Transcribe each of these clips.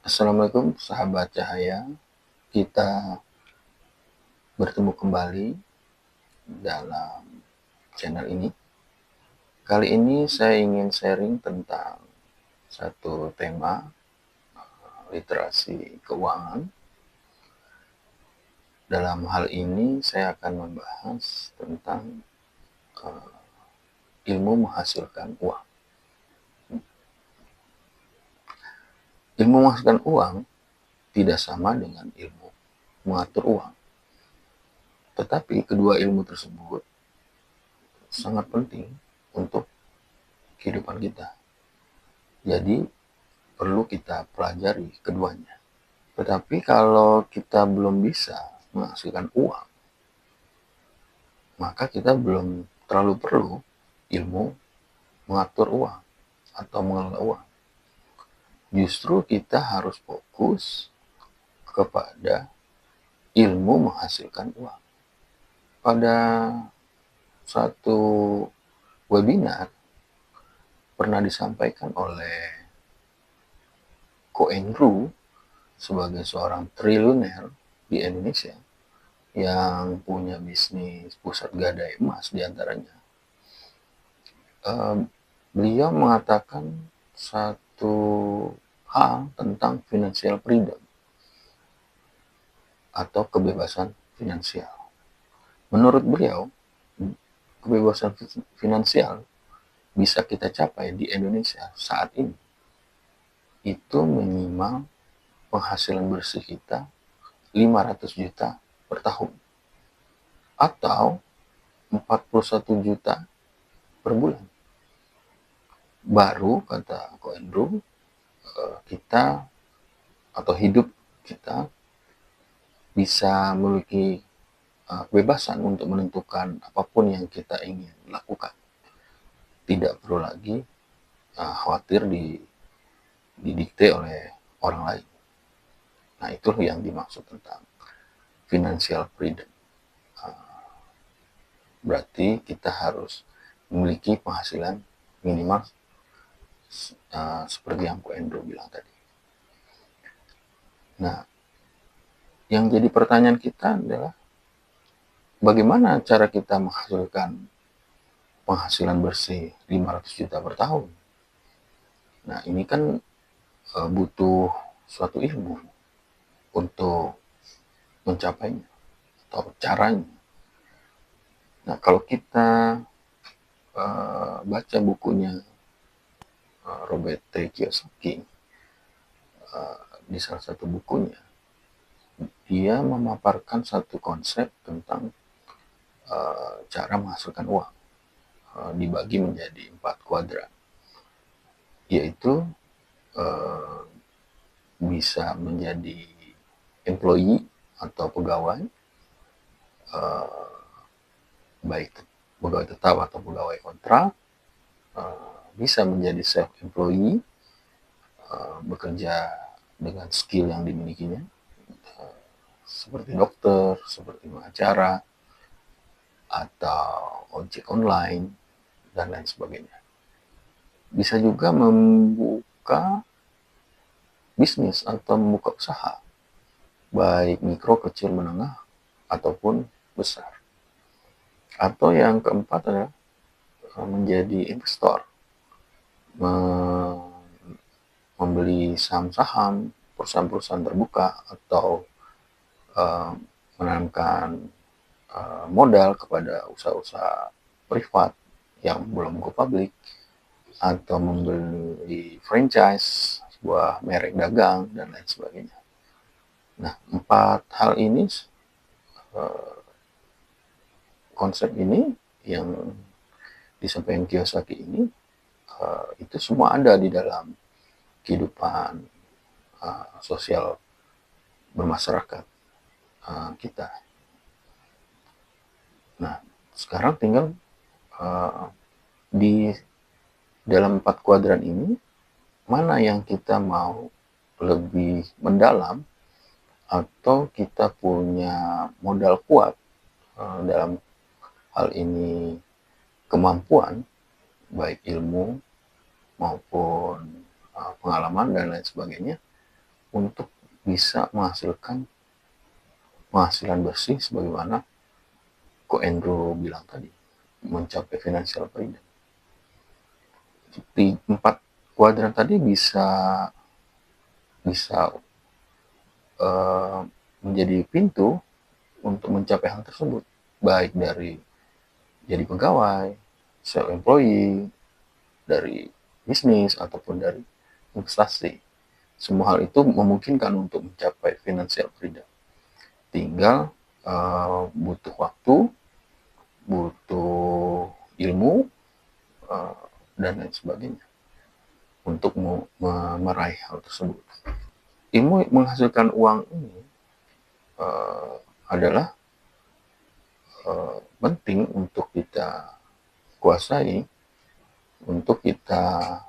Assalamualaikum sahabat cahaya, kita bertemu kembali dalam channel ini. Kali ini saya ingin sharing tentang satu tema literasi keuangan. Dalam hal ini saya akan membahas tentang ilmu menghasilkan uang. Ilmu menghasilkan uang tidak sama dengan ilmu mengatur uang. Tetapi kedua ilmu tersebut sangat penting untuk kehidupan kita. Jadi perlu kita pelajari keduanya. Tetapi kalau kita belum bisa menghasilkan uang, maka kita belum terlalu perlu ilmu mengatur uang atau mengelola uang. Justru kita harus fokus kepada ilmu menghasilkan uang. Pada satu webinar pernah disampaikan oleh Ko Andrew sebagai seorang triliuner di Indonesia yang punya bisnis pusat gadai emas diantaranya. Beliau mengatakan satu hal tentang financial freedom atau kebebasan finansial. Menurut beliau, kebebasan finansial bisa kita capai di Indonesia saat ini itu minimal penghasilan bersih kita 500 juta per tahun atau 41 juta per bulan. Baru kata Ko Andrew, kita atau hidup kita bisa memiliki kebebasan untuk menentukan apapun yang kita ingin lakukan. Tidak perlu lagi khawatir didikte oleh orang lain. Nah, itu yang dimaksud tentang financial freedom. Berarti kita harus memiliki penghasilan minimal seperti yang Ko Andrew bilang tadi. Nah, yang jadi pertanyaan kita adalah bagaimana cara kita menghasilkan penghasilan bersih 500 juta per tahun. Nah, ini kan butuh suatu ilmu untuk mencapainya atau caranya. Nah, kalau kita baca bukunya Robert T. Kiyosaki, di salah satu bukunya, dia memaparkan satu konsep tentang cara menghasilkan uang, dibagi menjadi 4 kuadran, yaitu bisa menjadi employee atau pegawai, baik pegawai tetap atau pegawai kontrak, bisa menjadi self-employee, bekerja dengan skill yang dimilikinya, seperti dokter, seperti pengacara, atau ojek online, dan lain sebagainya. Bisa juga membuka bisnis atau membuka usaha, baik mikro, kecil, menengah, ataupun besar. Atau yang keempat adalah menjadi investor, membeli saham-saham perusahaan-perusahaan terbuka atau menanamkan modal kepada usaha-usaha privat yang belum go public, atau membeli franchise sebuah merek dagang, dan lain sebagainya. Nah, 4 hal ini, konsep ini yang disampaikan Kiyosaki ini, itu semua ada di dalam kehidupan sosial bermasyarakat kita. Nah, sekarang tinggal di dalam 4 kuadran ini, mana yang kita mau lebih mendalam atau kita punya modal kuat dalam hal ini kemampuan, baik ilmu maupun pengalaman dan lain sebagainya, untuk bisa menghasilkan penghasilan bersih sebagaimana Ko Andrew bilang tadi, mencapai financial freedom. Di 4 kuadran tadi bisa bisa menjadi pintu untuk mencapai hal tersebut, baik dari jadi pegawai, self employee, dari bisnis ataupun dari investasi. Semua hal itu memungkinkan untuk mencapai financial freedom. Tinggal butuh waktu, butuh ilmu, dan lain sebagainya untuk meraih hal tersebut. Ilmu menghasilkan uang ini adalah penting untuk kita kuasai, untuk kita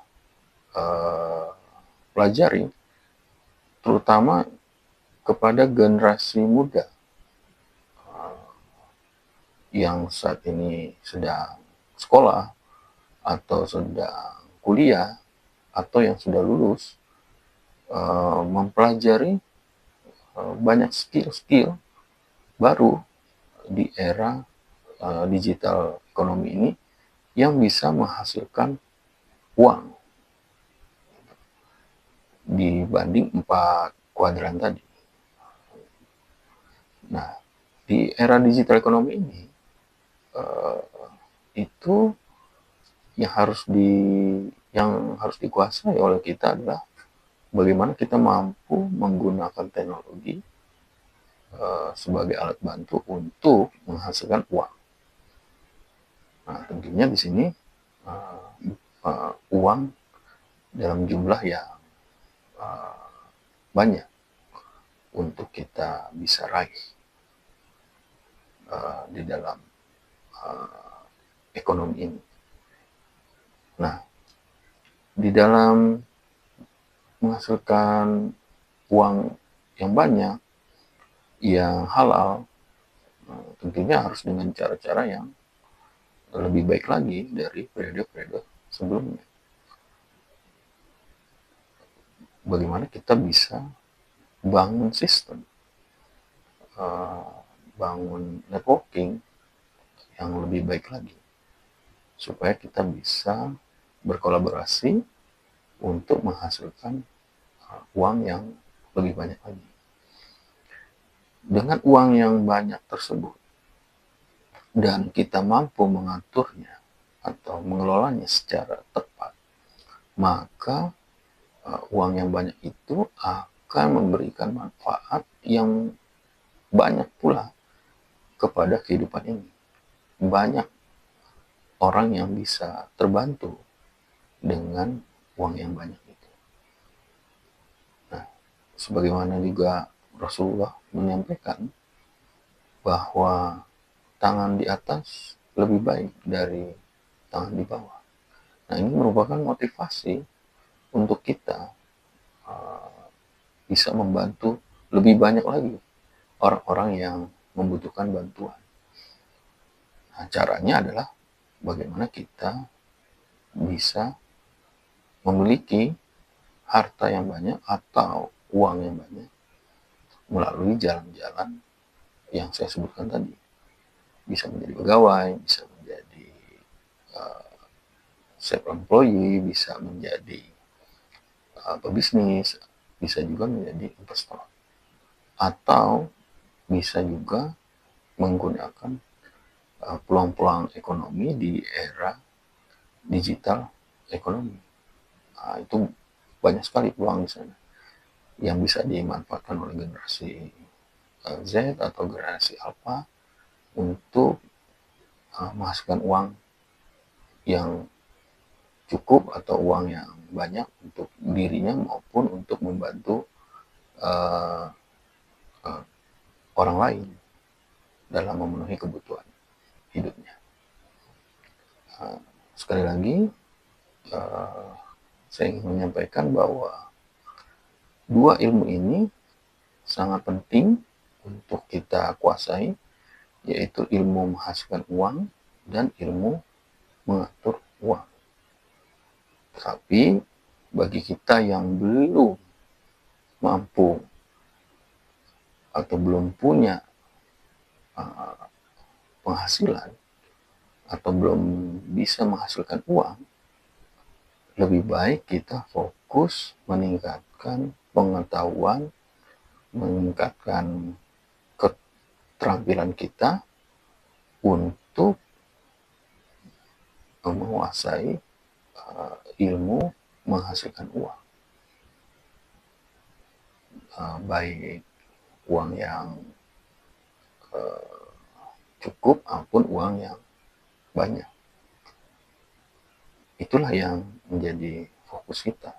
pelajari, terutama kepada generasi muda yang saat ini sedang sekolah atau sedang kuliah atau yang sudah lulus, mempelajari banyak skill-skill baru di era digital ekonomi ini yang bisa menghasilkan uang dibanding 4 kuadran tadi. Nah, di era digital ekonomi ini itu yang harus dikuasai oleh kita adalah bagaimana kita mampu menggunakan teknologi sebagai alat bantu untuk menghasilkan uang. Nah, tentunya di sini uang dalam jumlah yang banyak untuk kita bisa raih di dalam ekonomi ini. Nah, di dalam menghasilkan uang yang banyak, yang halal, tentunya harus dengan cara-cara yang lebih baik lagi dari periode-periode sebelumnya. Bagaimana kita bisa bangun sistem, bangun networking yang lebih baik lagi, supaya kita bisa berkolaborasi untuk menghasilkan uang yang lebih banyak lagi. Dengan uang yang banyak tersebut, dan kita mampu mengaturnya atau mengelolanya secara tepat, maka uang yang banyak itu akan memberikan manfaat yang banyak pula kepada kehidupan ini. Banyak orang yang bisa terbantu dengan uang yang banyak itu. Nah, sebagaimana juga Rasulullah menyampaikan bahwa tangan di atas lebih baik dari tangan di bawah. Nah, ini merupakan motivasi untuk kita bisa membantu lebih banyak lagi orang-orang yang membutuhkan bantuan. Nah, caranya adalah bagaimana kita bisa memiliki harta yang banyak atau uang yang banyak melalui jalan-jalan yang saya sebutkan tadi. Bisa menjadi pegawai, bisa menjadi self-employee, bisa menjadi pebisnis, bisa juga menjadi investor. Atau bisa juga menggunakan peluang-peluang ekonomi di era digital ekonomi. Nah, itu banyak sekali peluang di sana yang bisa dimanfaatkan oleh generasi Z atau generasi Alpha untuk menghasilkan uang yang cukup atau uang yang banyak untuk dirinya maupun untuk membantu orang lain dalam memenuhi kebutuhan hidupnya. Sekali lagi, saya ingin menyampaikan bahwa dua ilmu ini sangat penting untuk kita kuasai, yaitu ilmu menghasilkan uang dan ilmu mengatur uang. Tapi bagi kita yang belum mampu atau belum punya penghasilan atau belum bisa menghasilkan uang, lebih baik kita fokus meningkatkan pengetahuan, meningkatkan keterampilan kita untuk menguasai ilmu menghasilkan uang. Baik uang yang cukup maupun uang yang banyak. Itulah yang menjadi fokus kita,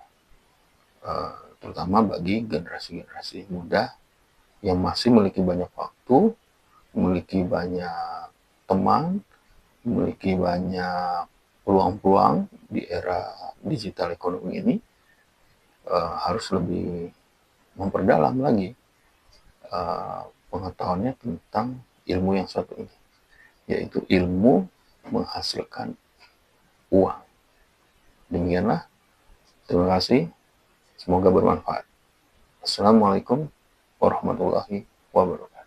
terutama bagi generasi-generasi muda yang masih memiliki banyak waktu, memiliki banyak teman, memiliki banyak peluang-peluang di era digital ekonomi ini. Harus lebih memperdalam lagi pengetahuannya tentang ilmu yang satu ini, yaitu ilmu menghasilkan uang. Demikianlah, terima kasih, semoga bermanfaat. Assalamualaikum warahmatullahi wabarakatuh.